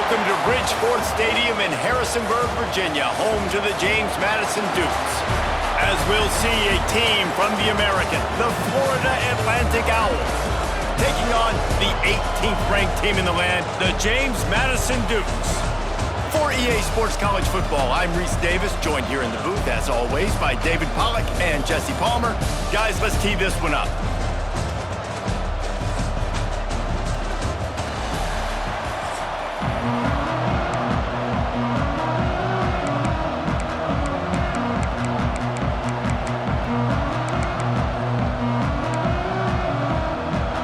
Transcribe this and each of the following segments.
Welcome to Bridgeport Stadium in Harrisonburg, Virginia, home to the James Madison Dukes. As we'll see a team from the American, the Florida Atlantic Owls, taking on the 18th ranked team in the land, the James Madison Dukes. For EA Sports College Football, I'm Reese Davis, joined here in the booth, as always, by David Pollack and Jesse Palmer. Guys, let's tee this one up.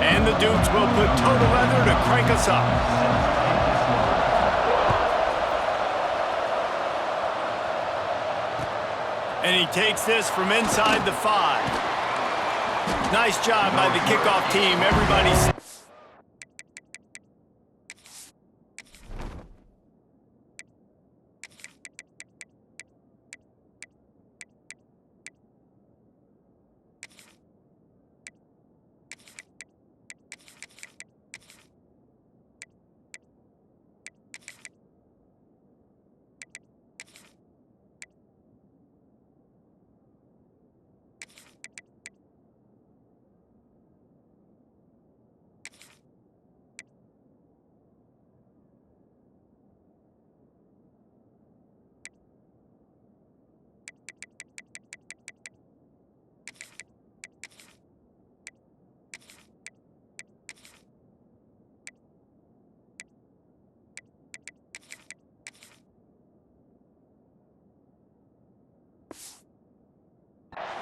And the Dukes will put total leather to crank us up. And he takes this from inside the 5. Nice job by the kickoff team. Everybody's...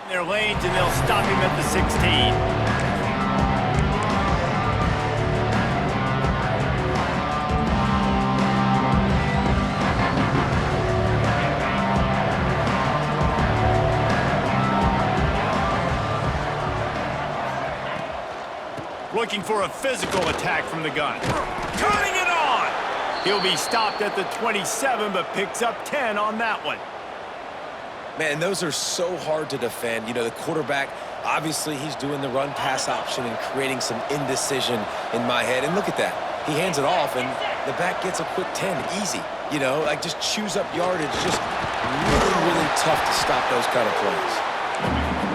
their lanes, and they'll stop him at the 16. Looking for a physical attack from the gun. Turning it on! He'll be stopped at the 27, but picks up 10 on that one. Man, those are so hard to defend. You know, the quarterback, obviously he's doing the run-pass option and creating some indecision in my head. And look at that. He hands it off, and the back gets a quick 10. Easy. You know, like just chews up yardage. Just really, really tough to stop those kind of plays.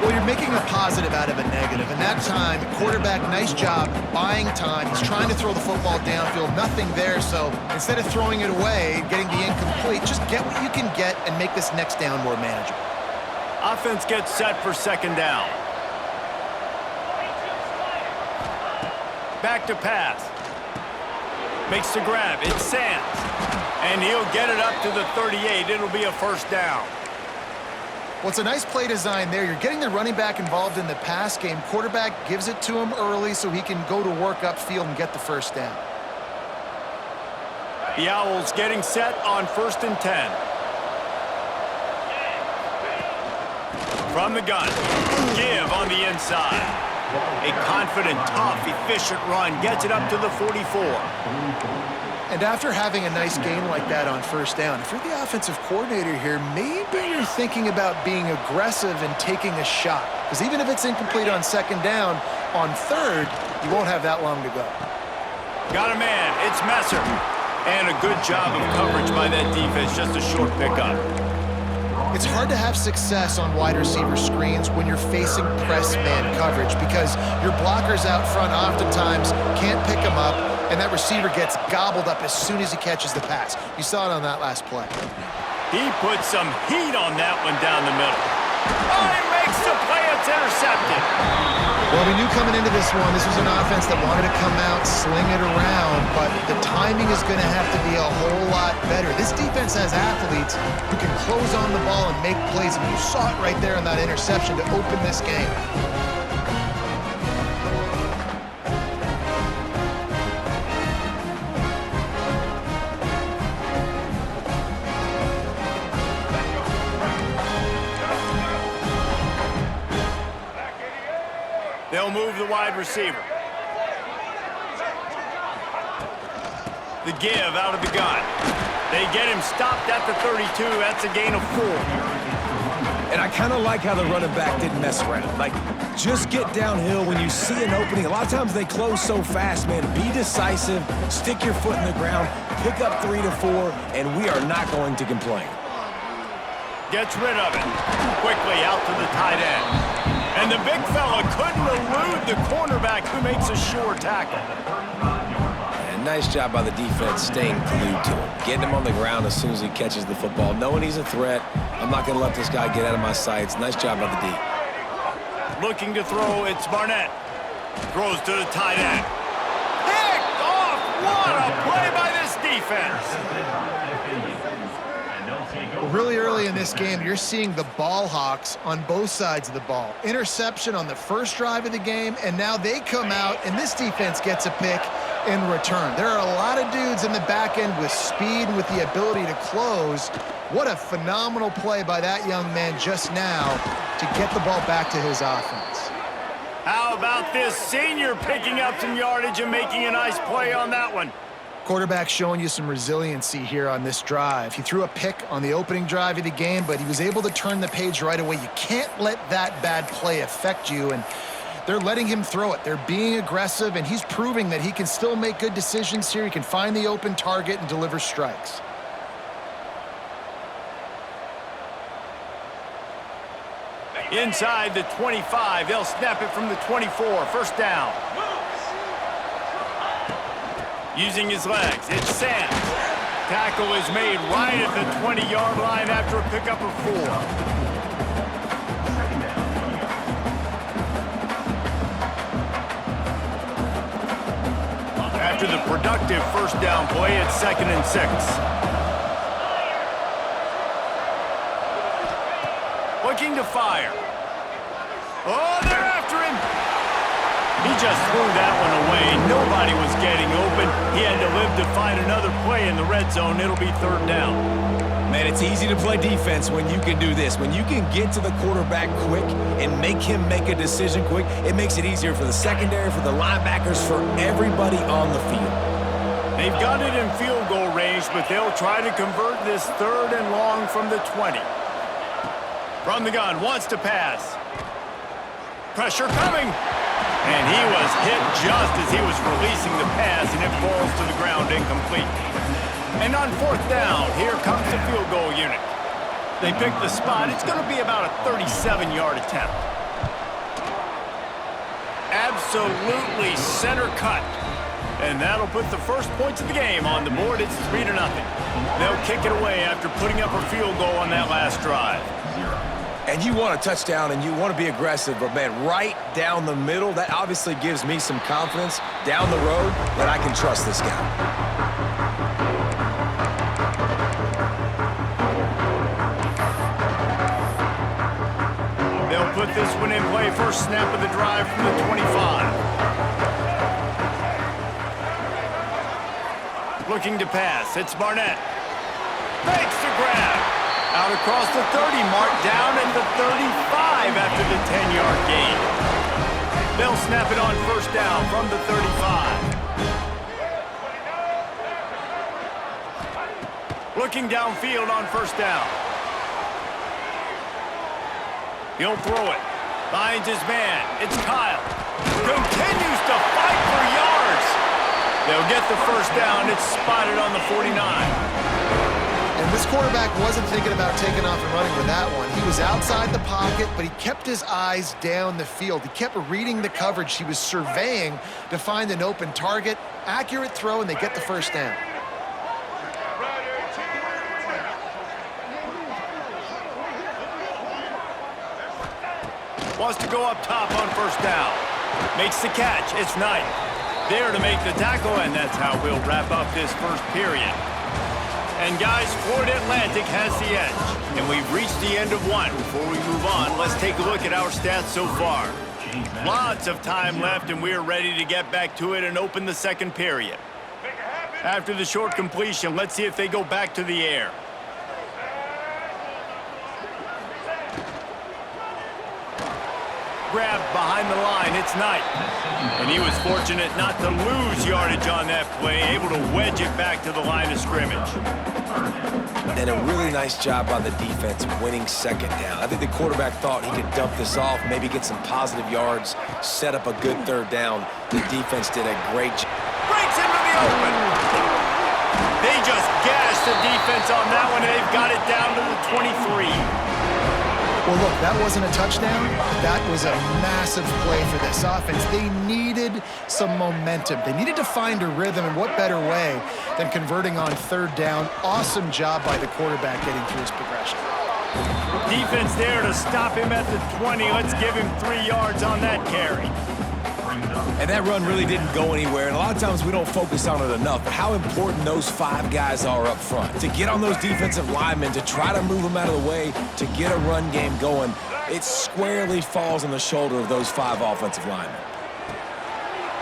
Well, you're making a positive out of a negative. And that time, quarterback, nice job buying time. He's trying to throw the football downfield. Nothing there, so instead of throwing it away, getting the incomplete, just get what you can get and make this next down more manageable. Offense gets set for second down. Back to pass. Makes the grab. It's Sands. And he'll get it up to the 38. It'll be a first down. Well, it's a nice play design there. You're getting the running back involved in the pass game. Quarterback gives it to him early so he can go to work upfield and get the first down. The Owls getting set on 1st and 10. From the gun, give on the inside. A confident, tough, efficient run gets it up to the 44. And after having a nice game like that on first down, if you're the offensive coordinator here, maybe you're thinking about being aggressive and taking a shot. Because even if it's incomplete on second down, on third, you won't have that long to go. Got a man. It's Messer. And a good job of coverage by that defense. Just a short pickup. It's hard to have success on wide receiver screens when you're facing press man coverage because your blockers out front oftentimes can't pick them up, and that receiver gets gobbled up as soon as he catches the pass. You saw it on that last play. He put some heat on that one down the middle. Oh, he makes the play. It's intercepted. Well, we knew coming into this one, this was an offense that wanted to come out, sling it around, but the timing is going to have to be a whole lot better. This defense has athletes who can close on the ball and make plays, and you saw it right there in that interception to open this game. They'll move the wide receiver. The give out of the gun. They get him stopped at the 32. That's a gain of 4. And I kind of like how the running back didn't mess around. Like, Just get downhill when you see an opening. A lot of times they close so fast, man. Be decisive, stick your foot in the ground, pick up 3 to 4, and we are not going to complain. Gets rid of it. Quickly out to the tight end. And the big fella couldn't elude the cornerback who makes a sure tackle. And nice job by the defense staying glued to him. Getting him on the ground as soon as he catches the football. Knowing he's a threat, I'm not going to let this guy get out of my sights. Nice job by the D. Looking to throw, it's Barnett. Throws to the tight end. Picked off! What a play by this defense! Really early in this game, you're seeing the ball hawks on both sides of the ball. Interception on the first drive of the game, and now they come out, and this defense gets a pick in return. There are a lot of dudes in the back end with speed and with the ability to close. What a phenomenal play by that young man just now to get the ball back to his offense. How about this senior picking up some yardage and making a nice play on that one? Quarterback showing you some resiliency here on this drive. He threw a pick on the opening drive of the game, but he was able to turn the page right away. You can't let that bad play affect you, and they're letting him throw it. They're being aggressive, and he's proving that he can still make good decisions here. He can find the open target and deliver strikes. Inside the 25, they'll snap it from the 24. First down. Using his legs, it's Sands. Tackle is made right at the 20-yard line after a pickup of 4. After the productive first down play, it's 2nd and 6. Looking to fire. Oh, they're after him. He just threw that one away. Nobody was getting open. He had to live to find another play in the red zone. It'll be 3rd down. Man, it's easy to play defense when you can do this. When you can get to the quarterback quick and make him make a decision quick, it makes it easier for the secondary, for the linebackers, for everybody on the field. They've got it in field goal range, but they'll try to convert this 3rd and long from the 20. From the gun, wants to pass. Pressure coming. And he was hit just as he was releasing the pass, and it falls to the ground incomplete. And on 4th down, here comes the field goal unit. They pick the spot. It's going to be about a 37-yard attempt. Absolutely center cut. And that'll put the first points of the game on the board. It's 3-0. They'll kick it away after putting up a field goal on that last drive. And you want a touchdown and you want to be aggressive, but man, right down the middle, that obviously gives me some confidence down the road that I can trust this guy. They'll put this one in play. First snap of the drive from the 25. Looking to pass. It's Barnett. Makes the grab. Out across the 30, marked down at the 35 after the 10-yard gain. They'll snap it on first down from the 35. Looking downfield on first down. He'll throw it. Finds his man. It's Kyle. Continues to fight for yards. They'll get the first down. It's spotted on the 49. And this quarterback wasn't thinking about taking off and running with that one. He was outside the pocket, but he kept his eyes down the field. He kept reading the coverage. He was surveying to find an open target. Accurate throw, and they get the first down. Wants to go up top on first down. Makes the catch. It's Knight. There to make the tackle, and that's how we'll wrap up this first period. And guys, Florida Atlantic has the edge. And we've reached the end of one. Before we move on, let's take a look at our stats so far. Lots of time left, and we're ready to get back to it and open the second period. After the short completion, let's see if they go back to the air. Grabbed behind the line, it's Knight. And he was fortunate not to lose yardage on that play, able to wedge it back to the line of scrimmage. And a really nice job by the defense winning second down. I think the quarterback thought he could dump this off, maybe get some positive yards, set up a good third down. The defense did a great job. Breaks into the open. They just gashed the defense on that one, and they've got it down to the 23. Well, look, that wasn't a touchdown. That was a massive play for this offense. They needed some momentum. They needed to find a rhythm, and what better way than converting on third down. Awesome job by the quarterback getting through his progression. Defense there to stop him at the 20. Let's give him 3 yards on that carry. And that run really didn't go anywhere, and a lot of times we don't focus on it enough, but how important those 5 guys are up front. To get on those defensive linemen, to try to move them out of the way, to get a run game going, it squarely falls on the shoulder of those 5 offensive linemen.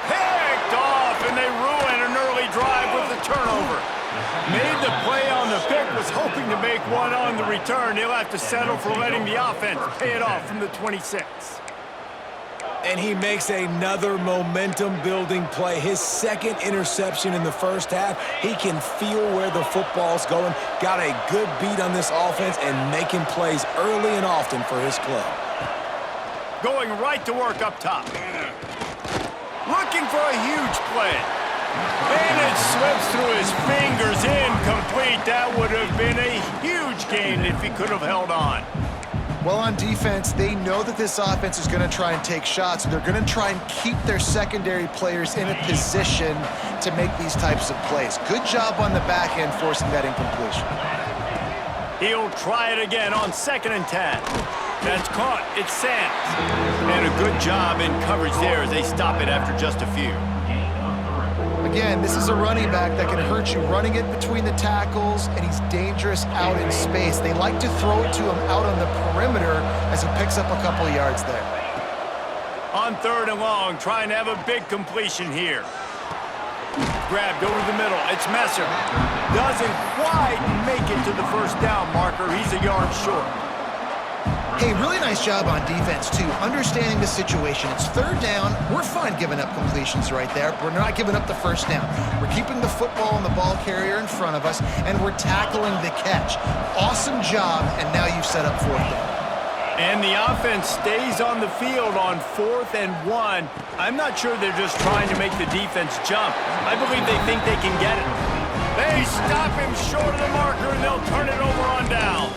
Picked off, and they ruin an early drive with the turnover. Made the play on the pick, was hoping to make one on the return. He'll have to settle for letting the offense pay it off from the 26. And he makes another momentum-building play. His second interception in the first half. He can feel where the football's going. Got a good beat on this offense and making plays early and often for his club. Going right to work up top. Looking for a huge play. And it slips through his fingers, incomplete. That would have been a huge gain if he could have held on. Well, on defense, they know that this offense is going to try and take shots. They're going to try and keep their secondary players in a position to make these types of plays. Good job on the back end forcing that incompletion. He'll try it again on 2nd and 10. That's caught. It's Sands. And a good job in coverage there as they stop it after just a few. Again, this is a running back that can hurt you running it between the tackles, and he's dangerous out in space. They like to throw it to him out on the perimeter as he picks up a couple of yards there. On 3rd and long, trying to have a big completion here. Grabbed over the middle. It's Messer. Doesn't quite make it to the first down marker. He's a yard short. Hey, really nice job on defense, too, understanding the situation. It's 3rd down. We're fine giving up completions right there. We're not giving up the first down. We're keeping the football and the ball carrier in front of us, and we're tackling the catch. Awesome job, and now you've set up 4th down. And the offense stays on the field on 4th and 1. I'm not sure they're just trying to make the defense jump. I believe they think they can get it. They stop him short of the marker, and they'll turn it over on down.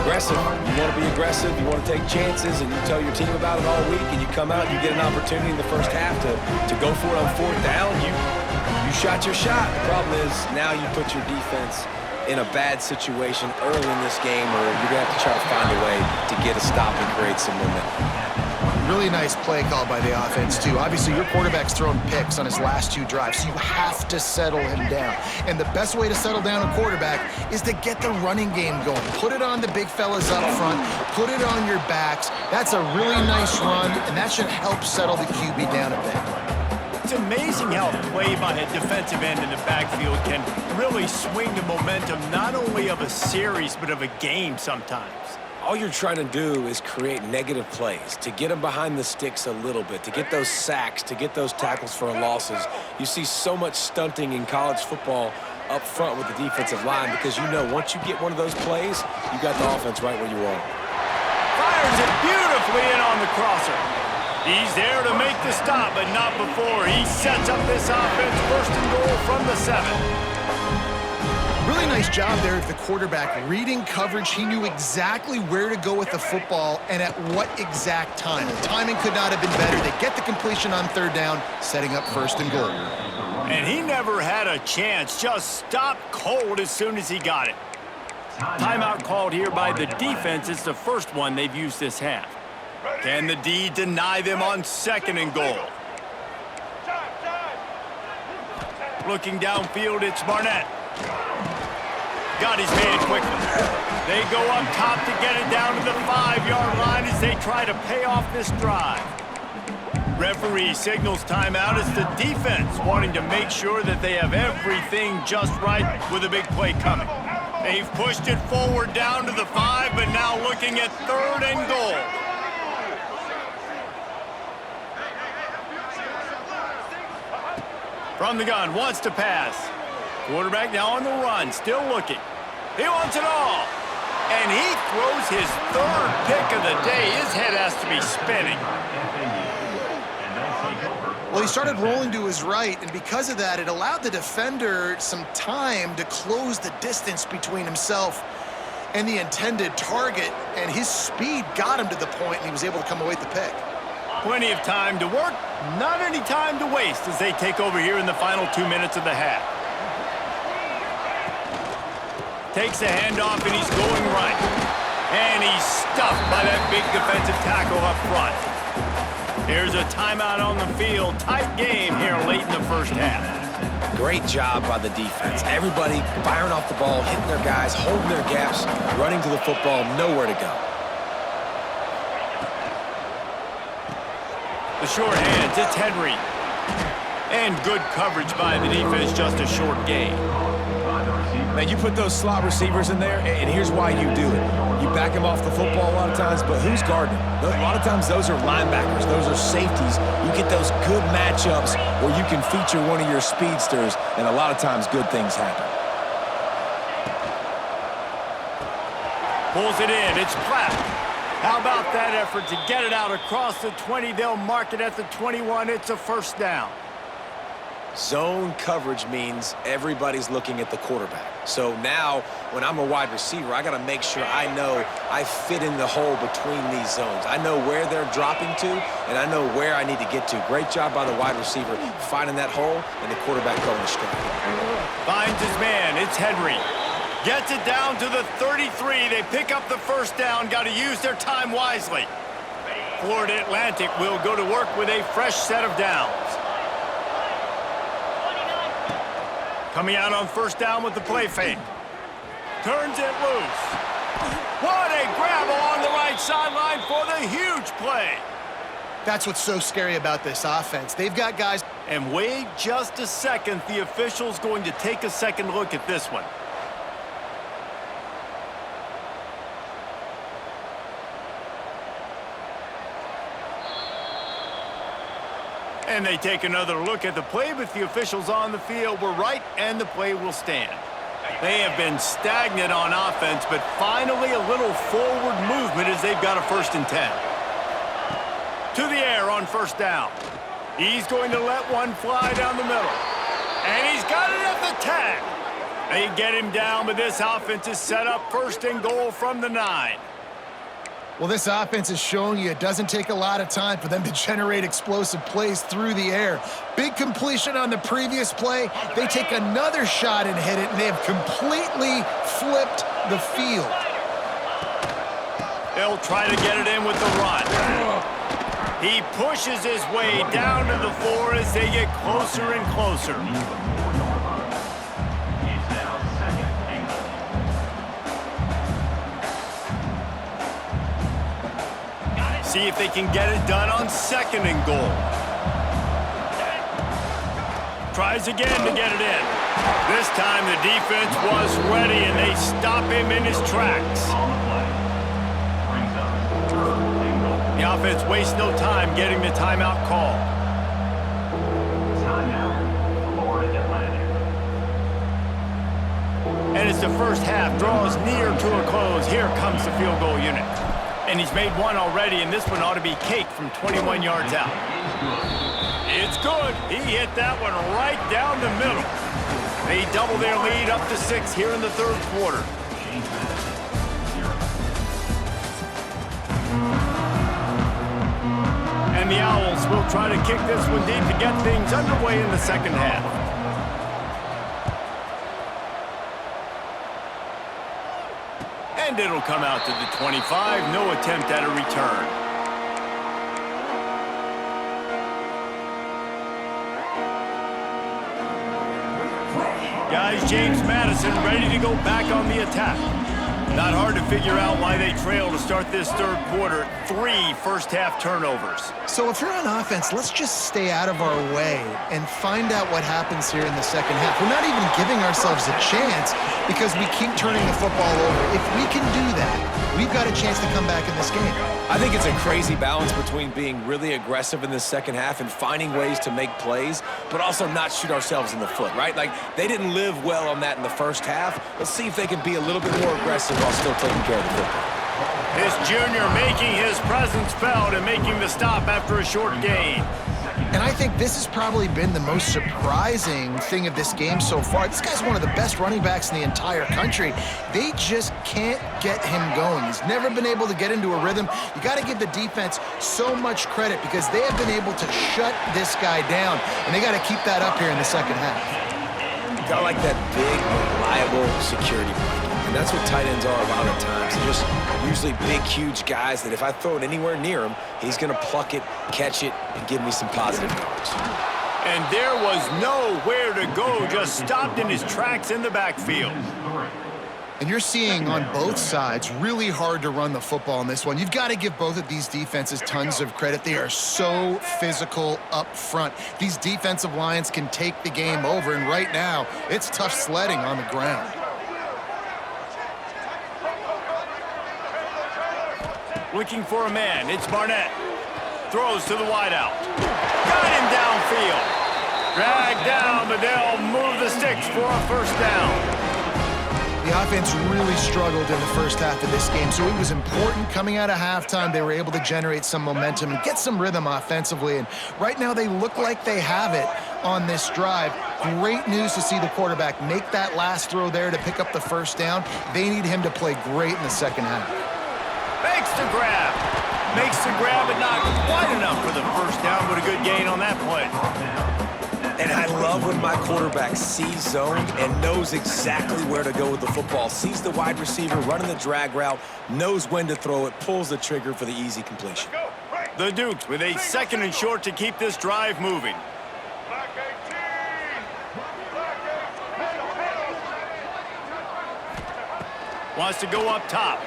Aggressive. You want to be aggressive. You want to take chances, and you tell your team about it all week, and you come out and you get an opportunity in the first half to go for it on 4th down. You shot your shot. The problem is now you put your defense in a bad situation early in this game, or you're going to have to try to find a way to get a stop and create some momentum. Really nice play call by the offense, too. Obviously, your quarterback's thrown picks on his last 2 drives, so you have to settle him down. And the best way to settle down a quarterback is to get the running game going. Put it on the big fellas up front. Put it on your backs. That's a really nice run, and that should help settle the QB down a bit. It's amazing how a play by a defensive end in the backfield can really swing the momentum not only of a series, but of a game sometimes. All you're trying to do is create negative plays, to get them behind the sticks a little bit, to get those sacks, to get those tackles for losses. You see so much stunting in college football up front with the defensive line because you know once you get one of those plays, you got the offense right where you want it. Fires it beautifully in on the crosser. He's there to make the stop, but not before. He sets up this offense 1st and goal from the 7. Really nice job there of the quarterback. Reading coverage, he knew exactly where to go with the football and at what exact time. The timing could not have been better. They get the completion on 3rd down, setting up 1st and goal. And he never had a chance. Just stopped cold as soon as he got it. Timeout called here by the defense. It's the first one they've used this half. Can the D deny them on 2nd and goal? Looking downfield, it's Barnett. Got his man quickly. They go up top to get it down to the 5-yard line as they try to pay off this drive. Referee signals timeout. It's the defense wanting to make sure that they have everything just right with a big play coming. They've pushed it forward down to the 5, but now looking at 3rd and goal. From the gun, wants to pass. Quarterback now on the run, still looking. He wants it all. And he throws his third pick of the day. His head has to be spinning. Well, he started rolling to his right, and because of that, it allowed the defender some time to close the distance between himself and the intended target, and his speed got him to the point, and he was able to come away with the pick. Plenty of time to work, not any time to waste as they take over here in the final 2 minutes of the half. Takes a handoff, and he's going right. And he's stuffed by that big defensive tackle up front. Here's a timeout on the field. Tight game here late in the first half. Great job by the defense. Everybody firing off the ball, hitting their guys, holding their gaps, running to the football, nowhere to go. The short hands, it's Henry. And good coverage by the defense, just a short gain. Man, you put those slot receivers in there, and here's why you do it. You back them off the football a lot of times, but who's guarding them? A lot of times those are linebackers. Those are safeties. You get those good matchups where you can feature one of your speedsters, and a lot of times good things happen. Pulls it in. It's Platt. How about that effort to get it out across the 20? They'll mark it at the 21. It's a first down. Zone coverage means everybody's looking at the quarterback. So now, when I'm a wide receiver, I got to make sure I know I fit in the hole between these zones. I know where they're dropping to, and I know where I need to get to. Great job by the wide receiver finding that hole, and the quarterback going astray. Finds his man. It's Henry. Gets it down to the 33. They pick up the first down. Got to use their time wisely. Florida Atlantic will go to work with a fresh set of downs. Coming out on first down with the play fake. Turns it loose. What a grab along the right sideline for the huge play. That's what's so scary about this offense. They've got guys. And wait just a second. The official's going to take a second look at this one. And they take another look at the play, but the officials on the field were right, and the play will stand. They have been stagnant on offense, but finally a little forward movement as they've got a 1st and 10. To the air on first down. He's going to let one fly down the middle. And he's got it at the 10. They get him down, but this offense is set up 1st and goal from the 9. Well, this offense is showing you it doesn't take a lot of time for them to generate explosive plays through the air. Big completion on the previous play. They take another shot and hit it, and they have completely flipped the field. They'll try to get it in with the run. He pushes his way down to the 4 as they get closer and closer. See if they can get it done on 2nd and goal. Tries again to get it in. This time the defense was ready, and they stop him in his tracks. The offense wastes no time getting the timeout call. And as the first half draws near to a close, here comes the field goal unit. And he's made one already, and this one ought to be cake from 21 yards out. It's good. He hit that one right down the middle. They double their lead up to 6 here in the 3rd quarter. And the Owls will try to kick this one deep to get things underway in the 2nd half. And it'll come out to the 25. No attempt at a return. Guys, James Madison ready to go back on the attack. Not hard to figure out why they trail to start this third quarter. 3 first-half turnovers. So if you're on offense, let's just stay out of our way and find out what happens here in the second half. We're not even giving ourselves a chance because we keep turning the football over. If we can do that, we've got a chance to come back in this game. I think it's a crazy balance between being really aggressive in the second half and finding ways to make plays, but also not shoot ourselves in the foot, right? Like, they didn't live well on that in the first half. Let's see if they can be a little bit more aggressive while still taking care of the football. This junior making his presence felt and making the stop after a short gain. And I think this has probably been the most surprising thing of this game so far. This guy's one of the best running backs in the entire country. They just can't get him going. He's never been able to get into a rhythm. You got to give the defense so much credit because they have been able to shut this guy down, and they got to keep that up here in the second half. Got like that big, reliable security blanket. And that's what tight ends are a lot of times. They're just usually big, huge guys that if I throw it anywhere near him, he's going to pluck it, catch it, and give me some positive yards. And there was nowhere to go, just stopped in his tracks in the backfield. And you're seeing on both sides really hard to run the football in this one. You've got to give both of these defenses tons of credit. They are so physical up front. These defensive lines can take the game over, and right now, it's tough sledding on the ground. Looking for a man, it's Barnett. Throws to the wideout. Got him downfield. Dragged down, but they'll move the sticks for a first down. The offense really struggled in the first half of this game, so it was important coming out of halftime. They were able to generate some momentum and get some rhythm offensively, and right now they look like they have it on this drive. Great news to see the quarterback make that last throw there to pick up the first down. They need him to play great in the second half. Makes the grab. Makes the grab, but not quite enough for the first down, but a good gain on that play. And I love when my quarterback sees zone and knows exactly where to go with the football. Sees the wide receiver running the drag route, knows when to throw it, pulls the trigger for the easy completion. The Dukes with a second and short to keep this drive moving. Wants to go up top.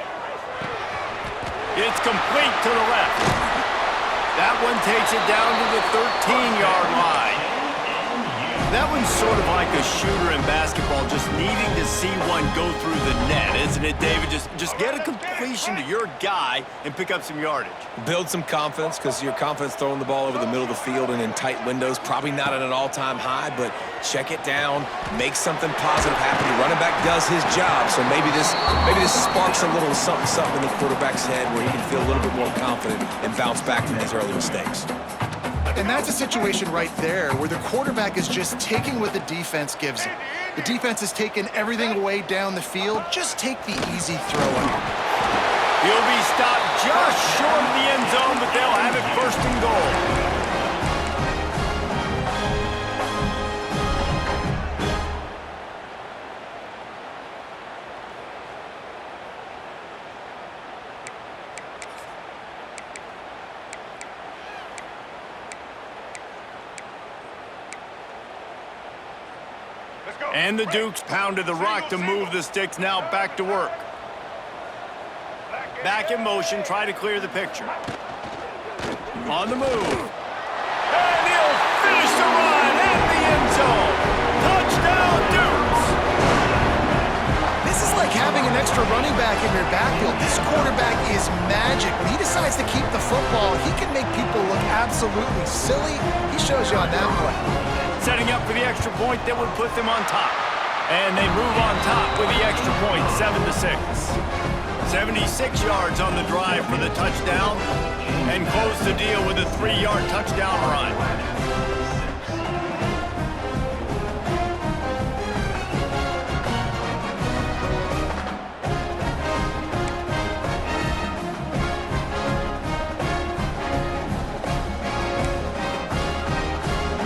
It's complete to the left. That one takes it down to the 13-yard line. That one's sort of like a shooter in basketball, just needing to see one go through the net, isn't it, David? Just get a completion to your guy and pick up some yardage. Build some confidence, because your confidence throwing the ball over the middle of the field and in tight windows, probably not at an all-time high, but check it down, make something positive happen. The running back does his job, so maybe this sparks a little something in the quarterback's head where he can feel a little bit more confident and bounce back from these early mistakes. And that's a situation right there where the quarterback is just taking what the defense gives him. The defense is taking everything away down the field. Just take the easy throw under. He'll be stopped just short of the end zone, but they'll have it first and goal. And the Dukes pounded the rock to move the sticks, now back to work. Back in motion, try to clear the picture. On the move. And he'll finish the run at the end zone. Touchdown, Dukes! This is like having an extra running back in your backfield. This quarterback is magic. When he decides to keep the football, he can make people look absolutely silly. He shows you on that play. Setting up for the extra point that would put them on top. And they move on top with the extra point, 7-6. 76 yards on the drive for the touchdown, and close the deal with a 3-yard touchdown run.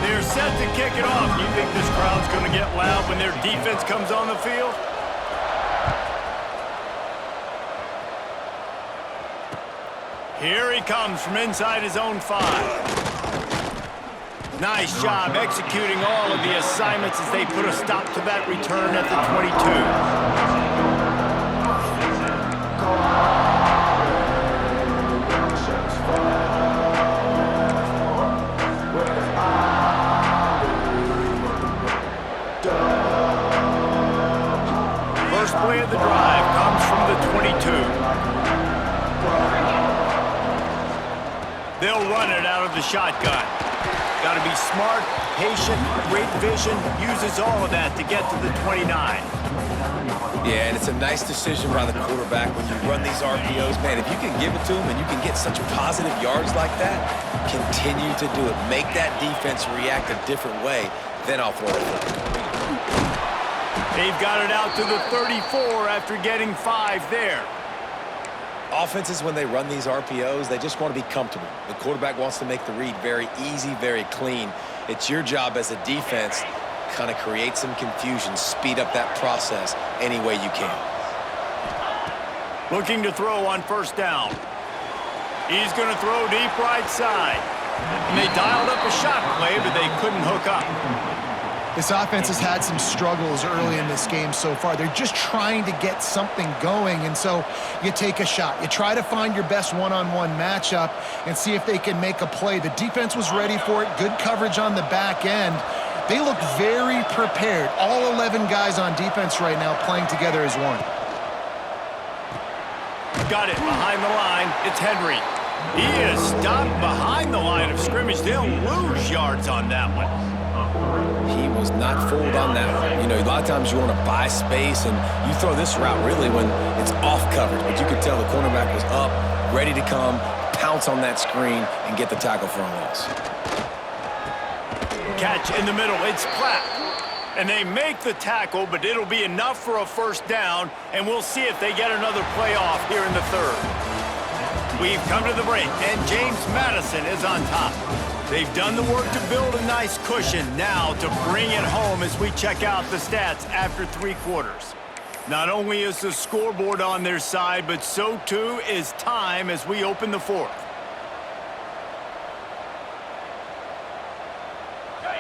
They're set to kick it off. You think this crowd's going to get loud when their defense comes on the field? Here he comes from inside his own 5. Nice job executing all of the assignments as they put a stop to that return at the 22. the drive comes from the 22. They'll run it out of the shotgun. Got to be smart, patient, great vision, uses all of that to get to the 29. Yeah, and it's a nice decision by the quarterback when you run these RPOs. Man, if you can give it to them and you can get such positive yards like that, continue to do it. Make that defense react a different way, then I'll throw it. They've got it out to the 34 after getting 5 there. Offenses, when they run these RPOs, they just want to be comfortable. The quarterback wants to make the read very easy, very clean. It's your job as a defense, kind of create some confusion, speed up that process any way you can. Looking to throw on first down. He's going to throw deep right side. And they dialed up a shot play, but they couldn't hook up. This offense has had some struggles early in this game so far. They're just trying to get something going, and so you take a shot. You try to find your best one-on-one matchup and see if they can make a play. The defense was ready for it. Good coverage on the back end. They look very prepared. All 11 guys on defense right now playing together as one. Got it behind the line. It's Henry. He is stopped behind the line of scrimmage. They'll lose yards on that one. He was not fooled on that one. You know, a lot of times you want to buy space, and you throw this route really when it's off coverage. But you could tell the cornerback was up, ready to come, pounce on that screen, and get the tackle for a loss. Catch in the middle. It's Platt. And they make the tackle, but it'll be enough for a first down, and we'll see if they get another play off here in the third. We've come to the break, and James Madison is on top. They've done the work to build a nice cushion now to bring it home as we check out the stats after 3 quarters. Not only is the scoreboard on their side, but so too is time as we open the fourth.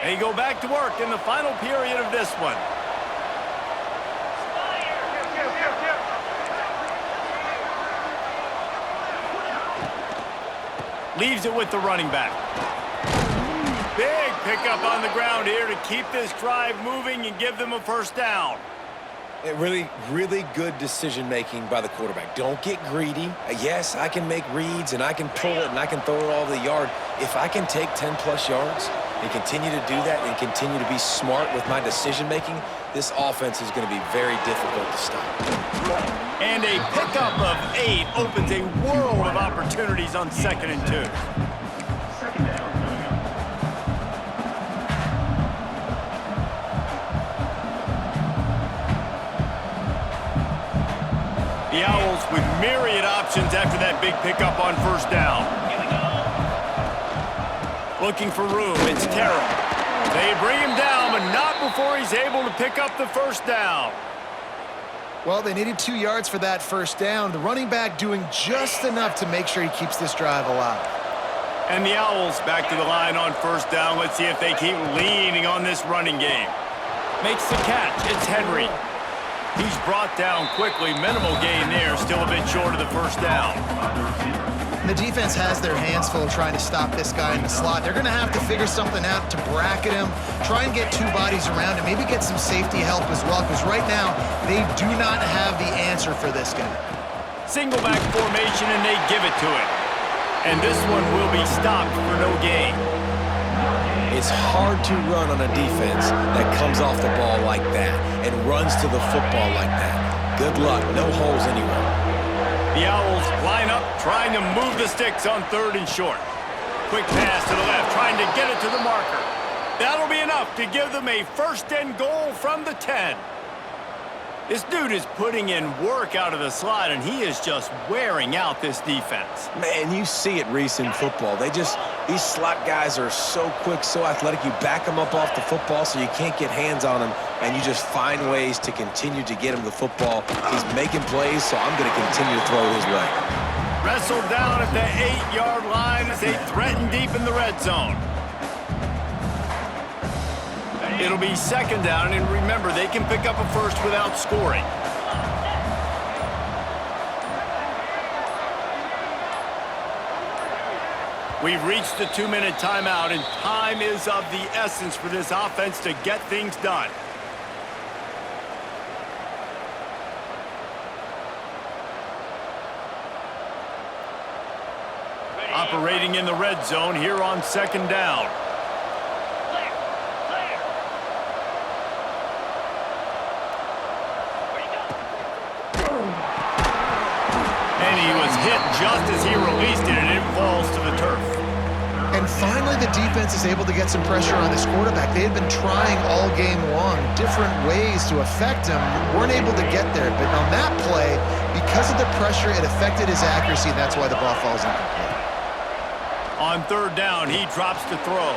They go back to work in the final period of this one. Leaves it with the running back. Big pickup on the ground here to keep this drive moving and give them a first down. Really, really good decision-making by the quarterback. Don't get greedy. Yes, I can make reads, and I can pull it, and I can throw it all the yard. If I can take 10-plus yards and continue to do that and continue to be smart with my decision-making, this offense is going to be very difficult to stop. And a pickup of 8 opens a world of opportunities on 2nd and 2. The Owls with myriad options after that big pickup on first down. Looking for room, it's Terrell. They bring him down, but not before he's able to pick up the first down. Well, they needed 2 yards for that first down. The running back doing just enough to make sure he keeps this drive alive. And the Owls back to the line on first down. Let's see if they keep leaning on this running game. Makes the catch. It's Henry. He's brought down quickly. Minimal gain there. Still a bit short of the first down. And the defense has their hands full trying to stop this guy in the slot. They're going to have to figure something out to bracket him, try and get 2 bodies around him, maybe get some safety help as well, because right now they do not have the answer for this guy. Single back formation, and they give it to him. And this one will be stopped for no gain. It's hard to run on a defense that comes off the ball like that and runs to the football like that. Good luck. No holes anywhere. The Owls line up, trying to move the sticks on 3rd and short. Quick pass to the left, trying to get it to the marker. That'll be enough to give them a 1st and goal from the 10. This dude is putting in work out of the slot, and he is just wearing out this defense. Man, you see it, Reese, in football. These slot guys are so quick, so athletic. You back them up off the football so you can't get hands on them, and you just find ways to continue to get him the football. He's making plays, so I'm going to continue to throw his way. Wrestled down at the 8-yard line as they threaten deep in the red zone. It'll be 2nd down, and remember, they can pick up a first without scoring. We've reached the 2-minute timeout, and time is of the essence for this offense to get things done. operating in the red zone here on 2nd down. And he was hit just as he released it, and it falls to the turf. And finally, the defense is able to get some pressure on this quarterback. They had been trying all game long different ways to affect him, weren't able to get there. But on that play, because of the pressure, it affected his accuracy, and that's why the ball falls incomplete. On 3rd down, he drops to throw.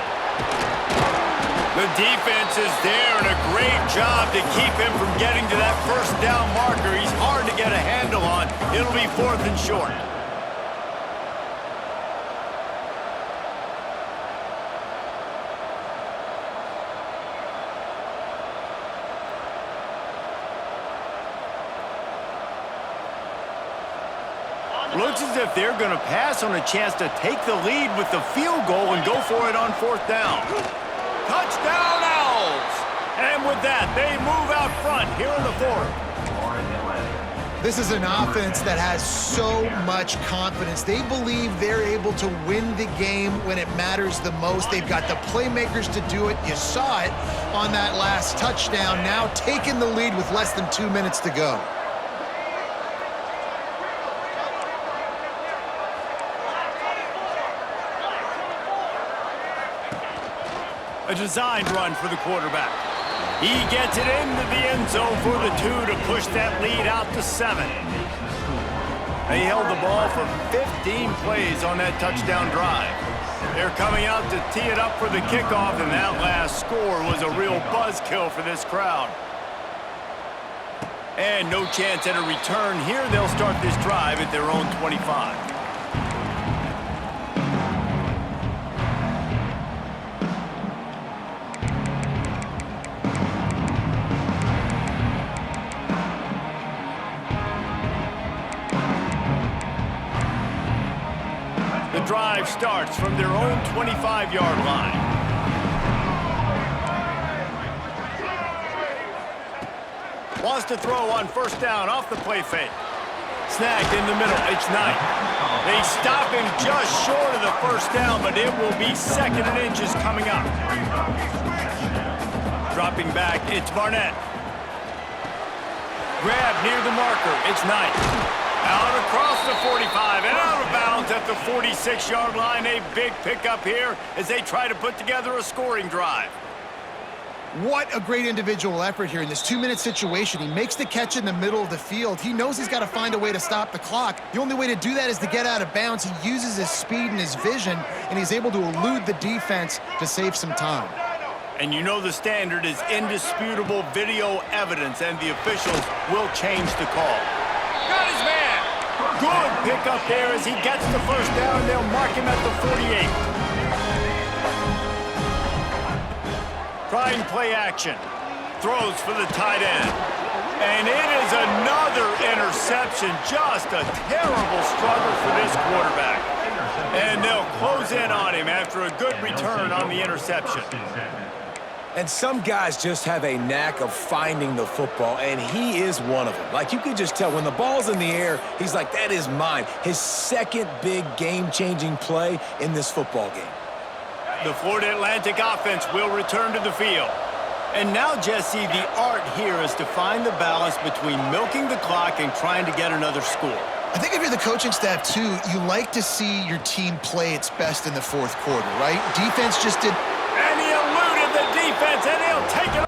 The defense is there, and a great job to keep him from getting to that 1st down marker. He's hard to get a handle on. It'll be 4th and short. Looks as if they're going to pass on a chance to take the lead with the field goal and go for it on 4th down. Touchdown, Owls! And with that, they move out front here in the 4th. This is an offense that has so much confidence. They believe they're able to win the game when it matters the most. They've got the playmakers to do it. You saw it on that last touchdown. Now taking the lead with less than 2 minutes to go. A designed run for the quarterback. He gets it into the end zone for the 2 to push that lead out to 7. They held the ball for 15 plays on that touchdown drive. They're coming out to tee it up for the kickoff, and that last score was a real buzzkill for this crowd. And no chance at a return here. They'll start this drive at their own 25. Drive starts from their own 25-yard line. Wants to throw on 1st down off the play fake. Snagged in the middle. It's Knight. They stop him just short of the 1st down, but it will be 2nd and inches coming up. Dropping back, it's Barnett. Grab near the marker. It's Knight. Out across the 45 and out of bounds at the 46-yard line. A big pickup here as they try to put together a scoring drive. What a great individual effort here in this 2-minute situation. He makes the catch in the middle of the field. He knows he's got to find a way to stop the clock. The only way to do that is to get out of bounds. He uses his speed and his vision, and he's able to elude the defense to save some time. And you know the standard is indisputable video evidence, and the officials will change the call. Got his man! Good pickup there as he gets the 1st down. They'll mark him at the 48. Trying play action. Throws for the tight end. And it is another interception. Just a terrible struggle for this quarterback. And they'll close in on him after a good return on the interception. And some guys just have a knack of finding the football, and he is one of them. Like, you could just tell when the ball's in the air, he's like, that is mine. His 2nd big game-changing play in this football game. The Florida Atlantic offense will return to the field. And now, Jesse, the art here is to find the balance between milking the clock and trying to get another score. I think if you're the coaching staff, too, you like to see your team play its best in the 4th quarter, right? Defense just did... And he eluded the defense, and he'll take it